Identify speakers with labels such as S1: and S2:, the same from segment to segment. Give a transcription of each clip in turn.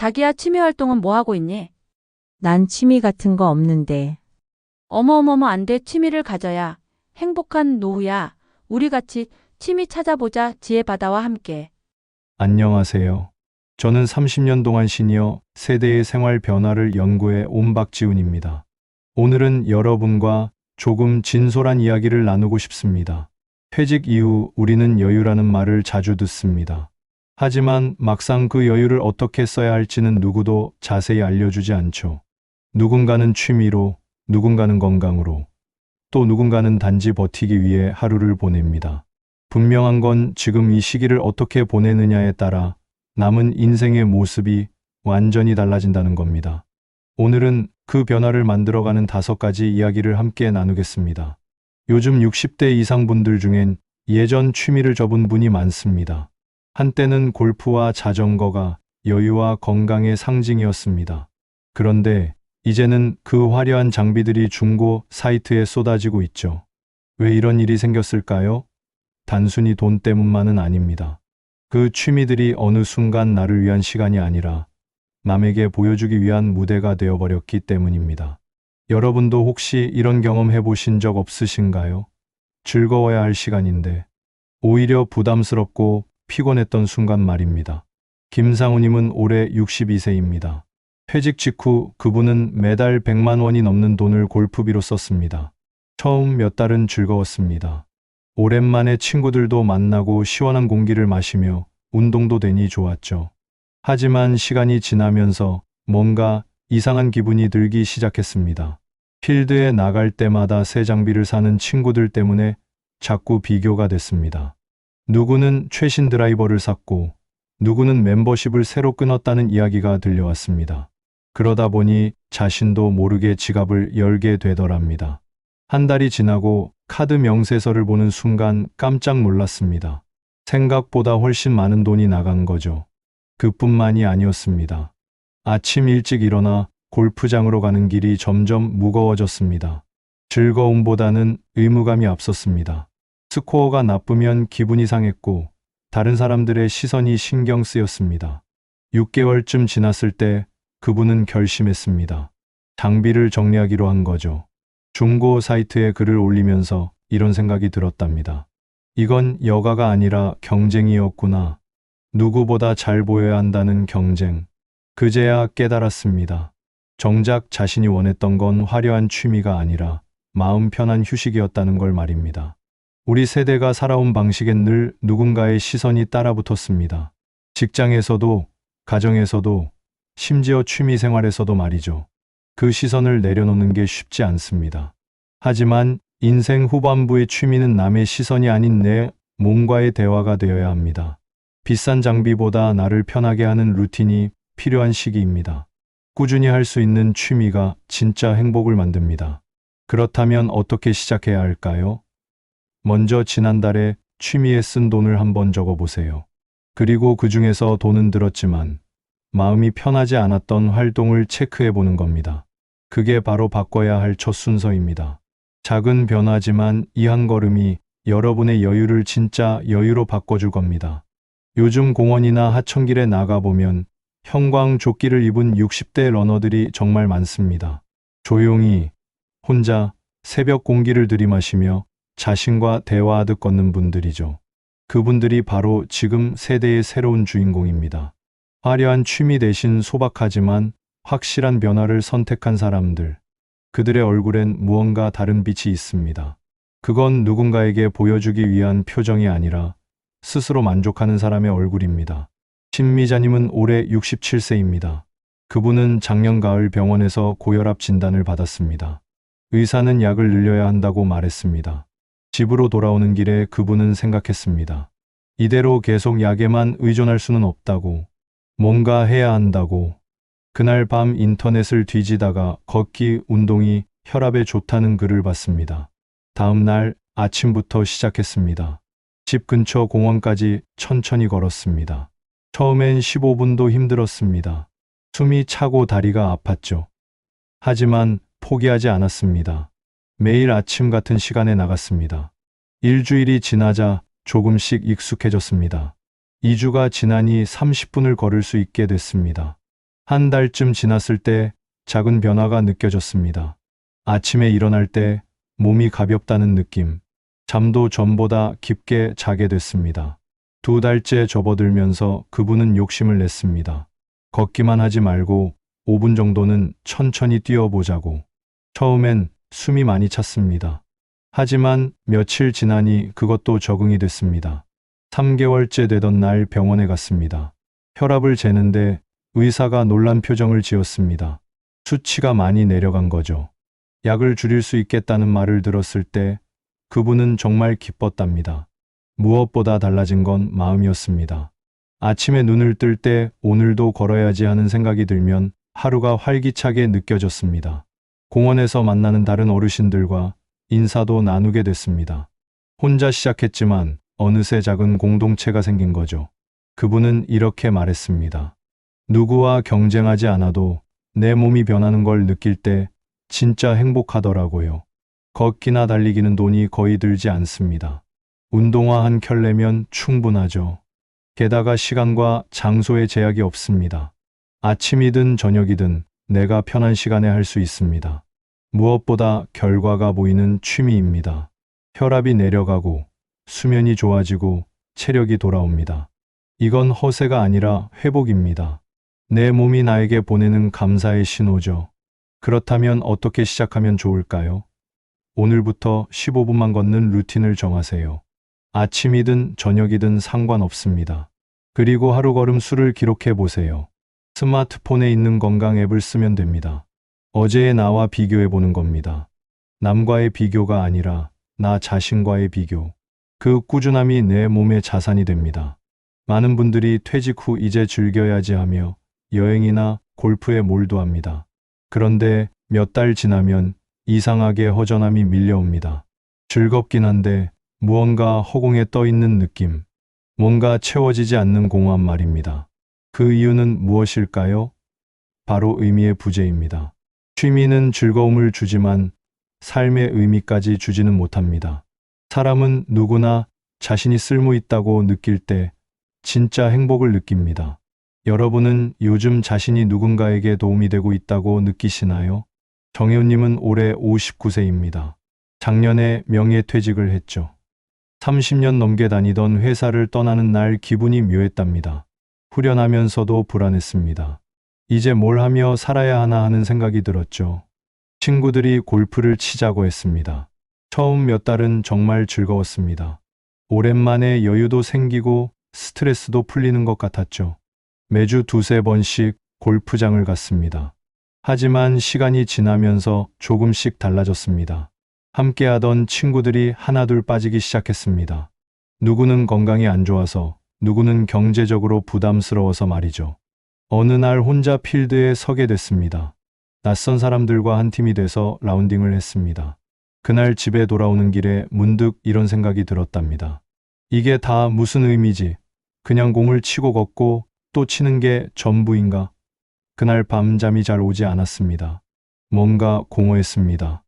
S1: 자기야, 취미 활동은 뭐 하고 있니?
S2: 난 취미 같은 거 없는데.
S1: 어머어머머, 안 돼. 취미를 가져야 행복한 노후야. 우리 같이 취미 찾아보자. 지혜바다와 함께.
S3: 안녕하세요. 저는 30년 동안 시니어 세대의 생활 변화를 연구해 온 박지훈입니다. 오늘은 여러분과 조금 진솔한 이야기를 나누고 싶습니다. 퇴직 이후 우리는 여유라는 말을 자주 듣습니다. 하지만 막상 그 여유를 어떻게 써야 할지는 누구도 자세히 알려주지 않죠. 누군가는 취미로, 누군가는 건강으로, 또 누군가는 단지 버티기 위해 하루를 보냅니다. 분명한 건 지금 이 시기를 어떻게 보내느냐에 따라 남은 인생의 모습이 완전히 달라진다는 겁니다. 오늘은 그 변화를 만들어가는 5가지 이야기를 함께 나누겠습니다. 요즘 60대 이상 분들 중엔 예전 취미를 접은 분이 많습니다. 한때는 골프와 자전거가 여유와 건강의 상징이었습니다. 그런데 이제는 그 화려한 장비들이 중고 사이트에 쏟아지고 있죠. 왜 이런 일이 생겼을까요? 단순히 돈 때문만은 아닙니다. 그 취미들이 어느 순간 나를 위한 시간이 아니라 남에게 보여주기 위한 무대가 되어버렸기 때문입니다. 여러분도 혹시 이런 경험 해보신 적 없으신가요? 즐거워야 할 시간인데 오히려 부담스럽고 피곤했던 순간 말입니다. 김상우님은 올해 62세입니다. 퇴직 직후 그분은 매달 100만 원이 넘는 돈을 골프비로 썼습니다. 처음 몇 달은 즐거웠습니다. 오랜만에 친구들도 만나고 시원한 공기를 마시며 운동도 되니 좋았죠. 하지만 시간이 지나면서 뭔가 이상한 기분이 들기 시작했습니다. 필드에 나갈 때마다 새 장비를 사는 친구들 때문에 자꾸 비교가 됐습니다. 누구는 최신 드라이버를 샀고 누구는 멤버십을 새로 끊었다는 이야기가 들려왔습니다. 그러다 보니 자신도 모르게 지갑을 열게 되더랍니다. 한 달이 지나고 카드 명세서를 보는 순간 깜짝 놀랐습니다. 생각보다 훨씬 많은 돈이 나간 거죠. 그뿐만이 아니었습니다. 아침 일찍 일어나 골프장으로 가는 길이 점점 무거워졌습니다. 즐거움보다는 의무감이 앞섰습니다. 스코어가 나쁘면 기분이 상했고 다른 사람들의 시선이 신경 쓰였습니다. 6개월쯤 지났을 때 그분은 결심했습니다. 장비를 정리하기로 한 거죠. 중고 사이트에 글을 올리면서 이런 생각이 들었답니다. 이건 여가가 아니라 경쟁이었구나. 누구보다 잘 보여야 한다는 경쟁. 그제야 깨달았습니다. 정작 자신이 원했던 건 화려한 취미가 아니라 마음 편한 휴식이었다는 걸 말입니다. 우리 세대가 살아온 방식엔 늘 누군가의 시선이 따라붙었습니다. 직장에서도, 가정에서도, 심지어 취미 생활에서도 말이죠. 그 시선을 내려놓는 게 쉽지 않습니다. 하지만 인생 후반부의 취미는 남의 시선이 아닌 내 몸과의 대화가 되어야 합니다. 비싼 장비보다 나를 편하게 하는 루틴이 필요한 시기입니다. 꾸준히 할 수 있는 취미가 진짜 행복을 만듭니다. 그렇다면 어떻게 시작해야 할까요? 먼저 지난달에 취미에 쓴 돈을 한번 적어보세요. 그리고 그 중에서 돈은 들었지만 마음이 편하지 않았던 활동을 체크해 보는 겁니다. 그게 바로 바꿔야 할 첫 순서입니다. 작은 변화지만 이 한 걸음이 여러분의 여유를 진짜 여유로 바꿔줄 겁니다. 요즘 공원이나 하천길에 나가보면 형광조끼를 입은 60대 러너들이 정말 많습니다. 조용히, 혼자 새벽 공기를 들이마시며 자신과 대화하듯 걷는 분들이죠. 그분들이 바로 지금 세대의 새로운 주인공입니다. 화려한 취미 대신 소박하지만 확실한 변화를 선택한 사람들. 그들의 얼굴엔 무언가 다른 빛이 있습니다. 그건 누군가에게 보여주기 위한 표정이 아니라 스스로 만족하는 사람의 얼굴입니다. 신미자님은 올해 67세입니다. 그분은 작년 가을 병원에서 고혈압 진단을 받았습니다. 의사는 약을 늘려야 한다고 말했습니다. 집으로 돌아오는 길에 그분은 생각했습니다. 이대로 계속 약에만 의존할 수는 없다고, 뭔가 해야 한다고. 그날 밤 인터넷을 뒤지다가 걷기 운동이 혈압에 좋다는 글을 봤습니다. 다음 날 아침부터 시작했습니다. 집 근처 공원까지 천천히 걸었습니다. 처음엔 15분도 힘들었습니다. 숨이 차고 다리가 아팠죠. 하지만 포기하지 않았습니다. 매일 아침 같은 시간에 나갔습니다. 일주일이 지나자 조금씩 익숙해졌습니다. 2주가 지나니 30분을 걸을 수 있게 됐습니다. 한 달쯤 지났을 때 작은 변화가 느껴졌습니다. 아침에 일어날 때 몸이 가볍다는 느낌, 잠도 전보다 깊게 자게 됐습니다. 2달째 접어들면서 그분은 욕심을 냈습니다. 걷기만 하지 말고 5분 정도는 천천히 뛰어보자고. 처음엔 숨이 많이 찼습니다. 하지만 며칠 지나니 그것도 적응이 됐습니다. 3개월째 되던 날 병원에 갔습니다. 혈압을 재는데 의사가 놀란 표정을 지었습니다. 수치가 많이 내려간 거죠. 약을 줄일 수 있겠다는 말을 들었을 때 그분은 정말 기뻤답니다. 무엇보다 달라진 건 마음이었습니다. 아침에 눈을 뜰 때 오늘도 걸어야지 하는 생각이 들면 하루가 활기차게 느껴졌습니다. 공원에서 만나는 다른 어르신들과 인사도 나누게 됐습니다. 혼자 시작했지만 어느새 작은 공동체가 생긴 거죠. 그분은 이렇게 말했습니다. 누구와 경쟁하지 않아도 내 몸이 변하는 걸 느낄 때 진짜 행복하더라고요. 걷기나 달리기는 돈이 거의 들지 않습니다. 운동화 한 켤레면 충분하죠. 게다가 시간과 장소의 제약이 없습니다. 아침이든 저녁이든 내가 편한 시간에 할 수 있습니다. 무엇보다 결과가 보이는 취미입니다. 혈압이 내려가고 수면이 좋아지고 체력이 돌아옵니다. 이건 허세가 아니라 회복입니다. 내 몸이 나에게 보내는 감사의 신호죠. 그렇다면 어떻게 시작하면 좋을까요? 오늘부터 15분만 걷는 루틴을 정하세요. 아침이든 저녁이든 상관없습니다. 그리고 하루 걸음 수를 기록해 보세요. 스마트폰에 있는 건강 앱을 쓰면 됩니다. 어제의 나와 비교해 보는 겁니다. 남과의 비교가 아니라 나 자신과의 비교. 그 꾸준함이 내 몸의 자산이 됩니다. 많은 분들이 퇴직 후 이제 즐겨야지 하며 여행이나 골프에 몰두합니다. 그런데 몇 달 지나면 이상하게 허전함이 밀려옵니다. 즐겁긴 한데 무언가 허공에 떠 있는 느낌, 뭔가 채워지지 않는 공허한 말입니다. 그 이유는 무엇일까요? 바로 의미의 부재입니다. 취미는 즐거움을 주지만 삶의 의미까지 주지는 못합니다. 사람은 누구나 자신이 쓸모 있다고 느낄 때 진짜 행복을 느낍니다. 여러분은 요즘 자신이 누군가에게 도움이 되고 있다고 느끼시나요? 정혜원님은 올해 59세입니다. 작년에 명예퇴직을 했죠. 30년 넘게 다니던 회사를 떠나는 날 기분이 묘했답니다. 후련하면서도 불안했습니다. 이제 뭘 하며 살아야 하나 하는 생각이 들었죠. 친구들이 골프를 치자고 했습니다. 처음 몇 달은 정말 즐거웠습니다. 오랜만에 여유도 생기고 스트레스도 풀리는 것 같았죠. 매주 2~3번씩 골프장을 갔습니다. 하지만 시간이 지나면서 조금씩 달라졌습니다. 함께하던 친구들이 하나둘 빠지기 시작했습니다. 누구는 건강이 안 좋아서, 누구는 경제적으로 부담스러워서 말이죠. 어느 날 혼자 필드에 서게 됐습니다. 낯선 사람들과 한 팀이 돼서 라운딩을 했습니다. 그날 집에 돌아오는 길에 문득 이런 생각이 들었답니다. 이게 다 무슨 의미지? 그냥 공을 치고 걷고 또 치는 게 전부인가? 그날 밤 잠이 잘 오지 않았습니다. 뭔가 공허했습니다.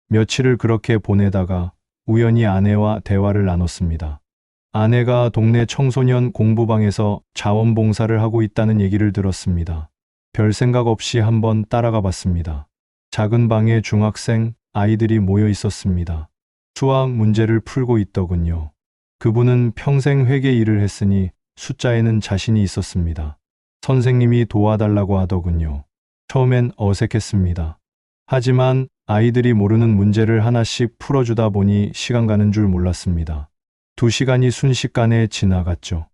S3: 며칠을 그렇게 보내다가 우연히 아내와 대화를 나눴습니다. 아내가 동네 청소년 공부방에서 자원봉사를 하고 있다는 얘기를 들었습니다. 별 생각 없이 한번 따라가 봤습니다. 작은 방에 중학생 아이들이 모여 있었습니다. 수학 문제를 풀고 있더군요. 그분은 평생 회계 일을 했으니 숫자에는 자신이 있었습니다. 선생님이 도와달라고 하더군요. 처음엔 어색했습니다. 하지만 아이들이 모르는 문제를 하나씩 풀어주다 보니 시간 가는 줄 몰랐습니다. 2시간이 순식간에 지나갔죠.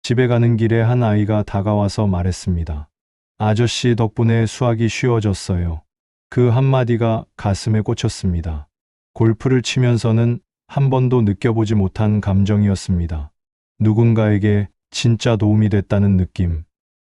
S3: 집에 가는 길에 한 아이가 다가와서 말했습니다. 아저씨 덕분에 수학이 쉬워졌어요. 그 한마디가 가슴에 꽂혔습니다. 골프를 치면서는 한 번도 느껴보지 못한 감정이었습니다. 누군가에게 진짜 도움이 됐다는 느낌.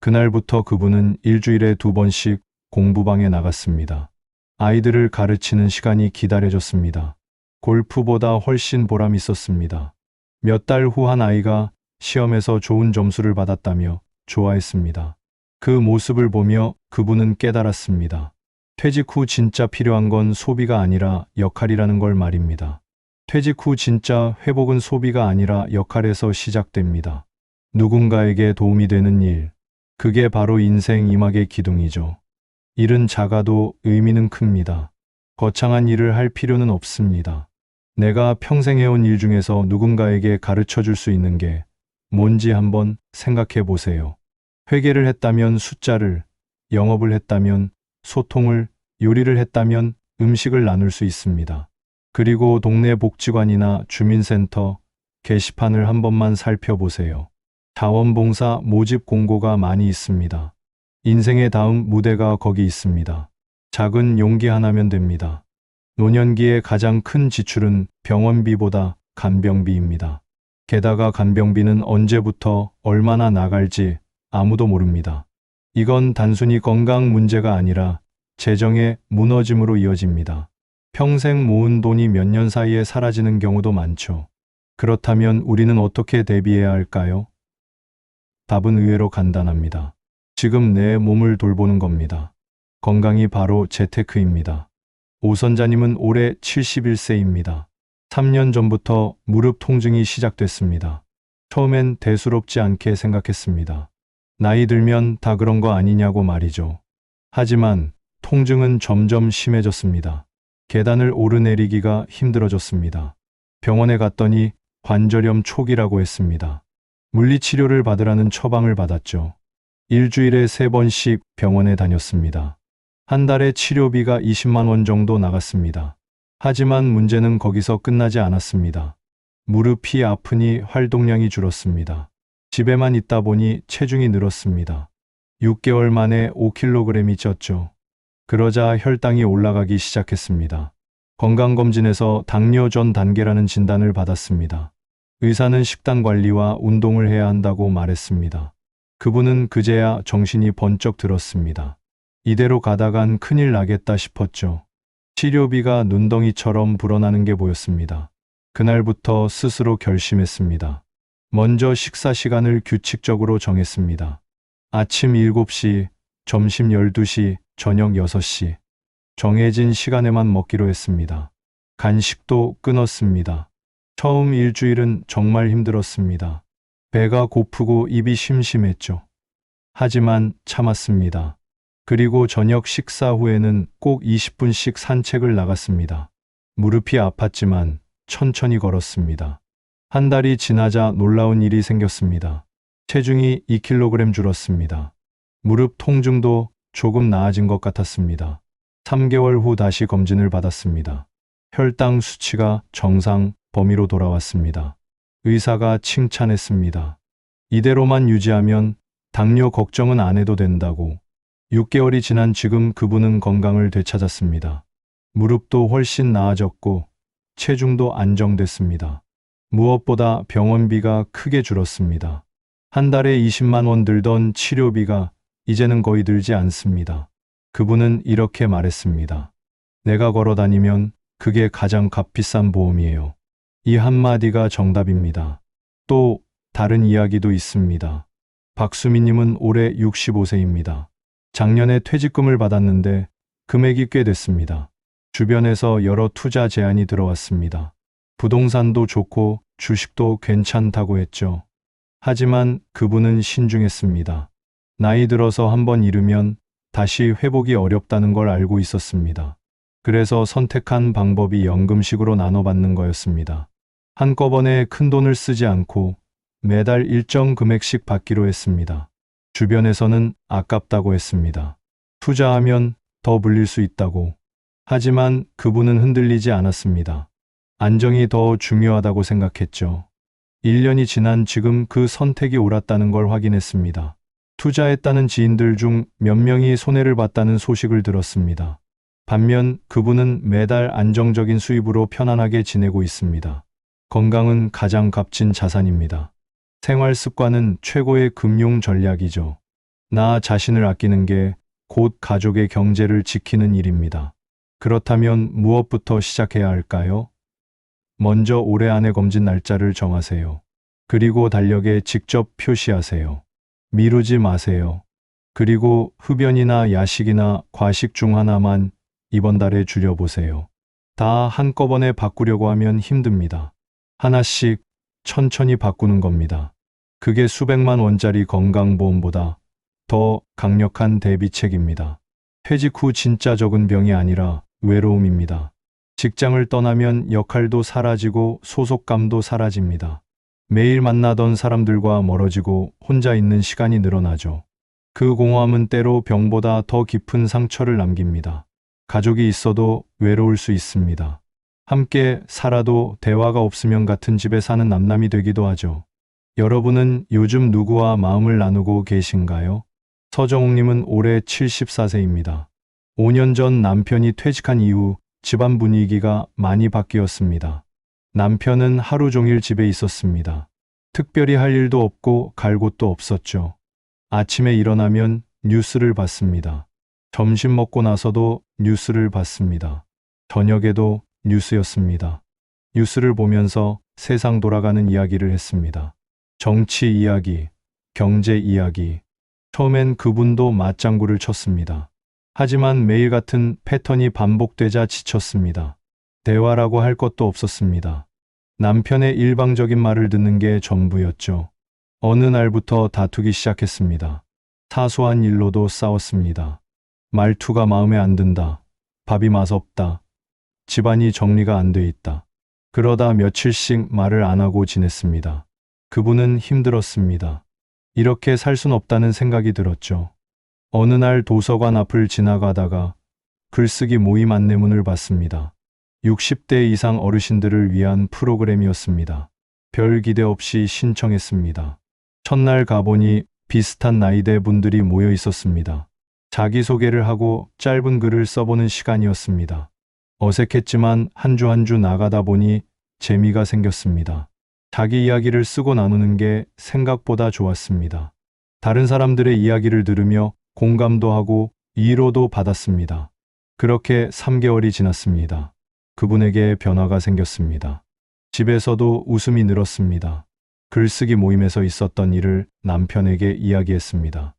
S3: 그날부터 그분은 일주일에 2번씩 공부방에 나갔습니다. 아이들을 가르치는 시간이 기다려졌습니다. 골프보다 훨씬 보람 있었습니다. 몇 달 후 한 아이가 시험에서 좋은 점수를 받았다며 좋아했습니다. 그 모습을 보며 그분은 깨달았습니다. 퇴직 후 진짜 필요한 건 소비가 아니라 역할이라는 걸 말입니다. 퇴직 후 진짜 회복은 소비가 아니라 역할에서 시작됩니다. 누군가에게 도움이 되는 일, 그게 바로 인생 이막의 기둥이죠. 일은 작아도 의미는 큽니다. 거창한 일을 할 필요는 없습니다. 내가 평생 해온 일 중에서 누군가에게 가르쳐 줄 수 있는 게 뭔지 한번 생각해 보세요. 회계를 했다면 숫자를, 영업을 했다면 소통을, 요리를 했다면 음식을 나눌 수 있습니다. 그리고 동네 복지관이나 주민센터 게시판을 한 번만 살펴보세요. 자원봉사 모집 공고가 많이 있습니다. 인생의 다음 무대가 거기 있습니다. 작은 용기 하나면 됩니다. 노년기의 가장 큰 지출은 병원비보다 간병비입니다. 게다가 간병비는 언제부터 얼마나 나갈지 아무도 모릅니다. 이건 단순히 건강 문제가 아니라 재정의 무너짐으로 이어집니다. 평생 모은 돈이 몇 년 사이에 사라지는 경우도 많죠. 그렇다면 우리는 어떻게 대비해야 할까요? 답은 의외로 간단합니다. 지금 내 몸을 돌보는 겁니다. 건강이 바로 재테크입니다. 오선자님은 올해 71세입니다. 3년 전부터 무릎 통증이 시작됐습니다. 처음엔 대수롭지 않게 생각했습니다. 나이 들면 다 그런 거 아니냐고 말이죠. 하지만 통증은 점점 심해졌습니다. 계단을 오르내리기가 힘들어졌습니다. 병원에 갔더니 관절염 초기라고 했습니다. 물리치료를 받으라는 처방을 받았죠. 일주일에 3번씩 병원에 다녔습니다. 한 달에 치료비가 20만 원 정도 나갔습니다. 하지만 문제는 거기서 끝나지 않았습니다. 무릎이 아프니 활동량이 줄었습니다. 집에만 있다 보니 체중이 늘었습니다. 6개월 만에 5kg이 쪘죠. 그러자 혈당이 올라가기 시작했습니다. 건강검진에서 당뇨 전 단계라는 진단을 받았습니다. 의사는 식단 관리와 운동을 해야 한다고 말했습니다. 그분은 그제야 정신이 번쩍 들었습니다. 이대로 가다간 큰일 나겠다 싶었죠. 치료비가 눈덩이처럼 불어나는 게 보였습니다. 그날부터 스스로 결심했습니다. 먼저 식사 시간을 규칙적으로 정했습니다. 아침 7시, 점심 12시, 저녁 6시. 정해진 시간에만 먹기로 했습니다. 간식도 끊었습니다. 처음 일주일은 정말 힘들었습니다. 배가 고프고 입이 심심했죠. 하지만 참았습니다. 그리고 저녁 식사 후에는 꼭 20분씩 산책을 나갔습니다. 무릎이 아팠지만 천천히 걸었습니다. 한 달이 지나자 놀라운 일이 생겼습니다. 체중이 2kg 줄었습니다. 무릎 통증도 조금 나아진 것 같았습니다. 3개월 후 다시 검진을 받았습니다. 혈당 수치가 정상 범위로 돌아왔습니다. 의사가 칭찬했습니다. 이대로만 유지하면 당뇨 걱정은 안 해도 된다고. 6개월이 지난 지금 그분은 건강을 되찾았습니다. 무릎도 훨씬 나아졌고 체중도 안정됐습니다. 무엇보다 병원비가 크게 줄었습니다. 한 달에 20만 원 들던 치료비가 이제는 거의 들지 않습니다. 그분은 이렇게 말했습니다. 내가 걸어 다니면 그게 가장 값비싼 보험이에요. 이 한마디가 정답입니다. 또 다른 이야기도 있습니다. 박수미님은 올해 65세입니다. 작년에 퇴직금을 받았는데 금액이 꽤 됐습니다. 주변에서 여러 투자 제안이 들어왔습니다. 부동산도 좋고 주식도 괜찮다고 했죠. 하지만 그분은 신중했습니다. 나이 들어서 한번 잃으면 다시 회복이 어렵다는 걸 알고 있었습니다. 그래서 선택한 방법이 연금식으로 나눠받는 거였습니다. 한꺼번에 큰 돈을 쓰지 않고 매달 일정 금액씩 받기로 했습니다. 주변에서는 아깝다고 했습니다. 투자하면 더 불릴 수 있다고. 하지만 그분은 흔들리지 않았습니다. 안정이 더 중요하다고 생각했죠. 1년이 지난 지금 그 선택이 옳았다는 걸 확인했습니다. 투자했다는 지인들 중 몇 명이 손해를 봤다는 소식을 들었습니다. 반면 그분은 매달 안정적인 수입으로 편안하게 지내고 있습니다. 건강은 가장 값진 자산입니다. 생활 습관은 최고의 금융 전략이죠. 나 자신을 아끼는 게 곧 가족의 경제를 지키는 일입니다. 그렇다면 무엇부터 시작해야 할까요? 먼저 올해 안에 검진 날짜를 정하세요. 그리고 달력에 직접 표시하세요. 미루지 마세요. 그리고 흡연이나 야식이나 과식 중 하나만 이번 달에 줄여보세요. 다 한꺼번에 바꾸려고 하면 힘듭니다. 하나씩 천천히 바꾸는 겁니다. 그게 수백만 원짜리 건강보험보다 더 강력한 대비책입니다. 퇴직 후 진짜 적은 병이 아니라 외로움입니다. 직장을 떠나면 역할도 사라지고 소속감도 사라집니다. 매일 만나던 사람들과 멀어지고 혼자 있는 시간이 늘어나죠. 그 공허함은 때로 병보다 더 깊은 상처를 남깁니다. 가족이 있어도 외로울 수 있습니다. 함께 살아도 대화가 없으면 같은 집에 사는 남남이 되기도 하죠. 여러분은 요즘 누구와 마음을 나누고 계신가요? 서정욱님은 올해 74세입니다. 5년 전 남편이 퇴직한 이후 집안 분위기가 많이 바뀌었습니다. 남편은 하루 종일 집에 있었습니다. 특별히 할 일도 없고 갈 곳도 없었죠. 아침에 일어나면 뉴스를 봤습니다. 점심 먹고 나서도 뉴스를 봤습니다. 저녁에도 뉴스였습니다. 뉴스를 보면서 세상 돌아가는 이야기를 했습니다. 정치 이야기, 경제 이야기. 처음엔 그분도 맞장구를 쳤습니다. 하지만 매일 같은 패턴이 반복되자 지쳤습니다. 대화라고 할 것도 없었습니다. 남편의 일방적인 말을 듣는 게 전부였죠. 어느 날부터 다투기 시작했습니다. 사소한 일로도 싸웠습니다. 말투가 마음에 안 든다. 밥이 맛없다. 집안이 정리가 안 돼 있다. 그러다 며칠씩 말을 안 하고 지냈습니다. 그분은 힘들었습니다. 이렇게 살 순 없다는 생각이 들었죠. 어느 날 도서관 앞을 지나가다가 글쓰기 모임 안내문을 봤습니다. 60대 이상 어르신들을 위한 프로그램이었습니다. 별 기대 없이 신청했습니다. 첫날 가보니 비슷한 나이대 분들이 모여 있었습니다. 자기소개를 하고 짧은 글을 써보는 시간이었습니다. 어색했지만 한 주 한 주 나가다 보니 재미가 생겼습니다. 자기 이야기를 쓰고 나누는 게 생각보다 좋았습니다. 다른 사람들의 이야기를 들으며 공감도 하고 위로도 받았습니다. 그렇게 3개월이 지났습니다. 그분에게 변화가 생겼습니다. 집에서도 웃음이 늘었습니다. 글쓰기 모임에서 있었던 일을 남편에게 이야기했습니다.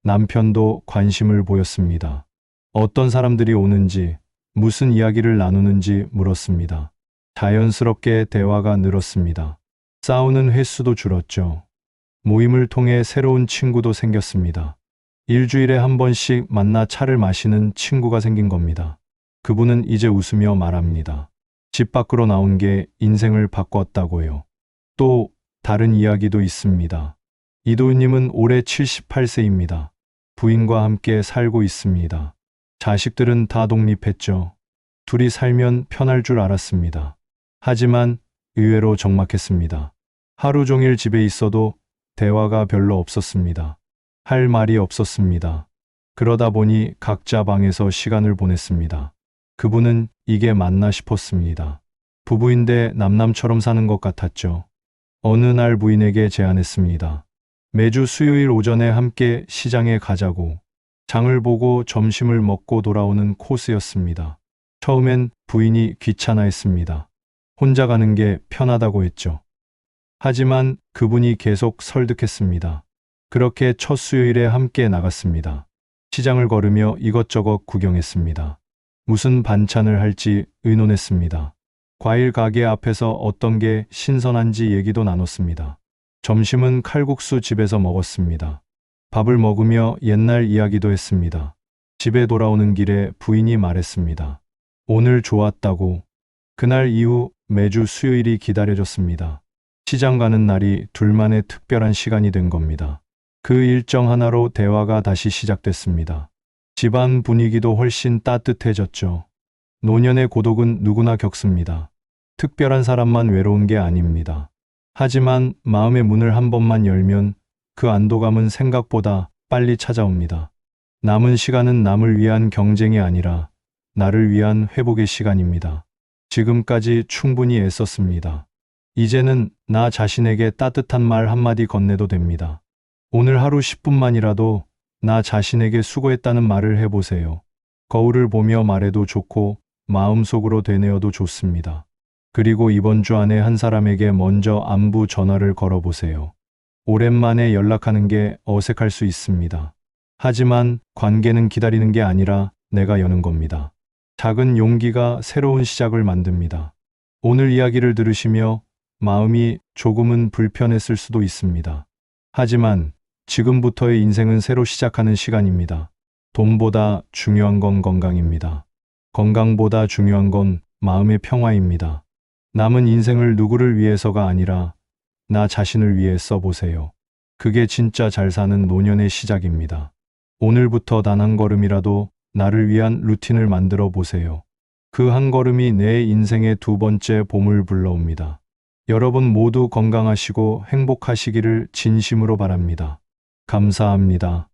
S3: 남편도 관심을 보였습니다. 어떤 사람들이 오는지, 무슨 이야기를 나누는지 물었습니다. 자연스럽게 대화가 늘었습니다. 싸우는 횟수도 줄었죠. 모임을 통해 새로운 친구도 생겼습니다. 일주일에 한 번씩 만나 차를 마시는 친구가 생긴 겁니다. 그분은 이제 웃으며 말합니다. 집 밖으로 나온 게 인생을 바꿨다고요. 또 다른 이야기도 있습니다. 이도훈님은 올해 78세입니다. 부인과 함께 살고 있습니다. 자식들은 다 독립했죠. 둘이 살면 편할 줄 알았습니다. 하지만 의외로 적막했습니다. 하루 종일 집에 있어도 대화가 별로 없었습니다. 할 말이 없었습니다. 그러다 보니 각자 방에서 시간을 보냈습니다. 그분은 이게 맞나 싶었습니다. 부부인데 남남처럼 사는 것 같았죠. 어느 날 부인에게 제안했습니다. 매주 수요일 오전에 함께 시장에 가자고. 장을 보고 점심을 먹고 돌아오는 코스였습니다. 처음엔 부인이 귀찮아했습니다. 혼자 가는 게 편하다고 했죠. 하지만 그분이 계속 설득했습니다. 그렇게 첫 수요일에 함께 나갔습니다. 시장을 걸으며 이것저것 구경했습니다. 무슨 반찬을 할지 의논했습니다. 과일 가게 앞에서 어떤 게 신선한지 얘기도 나눴습니다. 점심은 칼국수 집에서 먹었습니다. 밥을 먹으며 옛날 이야기도 했습니다. 집에 돌아오는 길에 부인이 말했습니다. 오늘 좋았다고. 그날 이후 매주 수요일이 기다려졌습니다. 시장 가는 날이 둘만의 특별한 시간이 된 겁니다. 그 일정 하나로 대화가 다시 시작됐습니다. 집안 분위기도 훨씬 따뜻해졌죠. 노년의 고독은 누구나 겪습니다. 특별한 사람만 외로운 게 아닙니다. 하지만 마음의 문을 한 번만 열면 그 안도감은 생각보다 빨리 찾아옵니다. 남은 시간은 남을 위한 경쟁이 아니라 나를 위한 회복의 시간입니다. 지금까지 충분히 애썼습니다. 이제는 나 자신에게 따뜻한 말 한마디 건네도 됩니다. 오늘 하루 10분만이라도 나 자신에게 수고했다는 말을 해보세요. 거울을 보며 말해도 좋고 마음속으로 되뇌어도 좋습니다. 그리고 이번 주 안에 한 사람에게 먼저 안부 전화를 걸어보세요. 오랜만에 연락하는 게 어색할 수 있습니다. 하지만 관계는 기다리는 게 아니라 내가 여는 겁니다. 작은 용기가 새로운 시작을 만듭니다. 오늘 이야기를 들으시며 마음이 조금은 불편했을 수도 있습니다. 하지만 지금부터의 인생은 새로 시작하는 시간입니다. 돈보다 중요한 건 건강입니다. 건강보다 중요한 건 마음의 평화입니다. 남은 인생을 누구를 위해서가 아니라 나 자신을 위해 써보세요. 그게 진짜 잘 사는 노년의 시작입니다. 오늘부터 단 한 걸음이라도 나를 위한 루틴을 만들어 보세요. 그 한 걸음이 내 인생의 두 번째 봄을 불러옵니다. 여러분 모두 건강하시고 행복하시기를 진심으로 바랍니다. 감사합니다.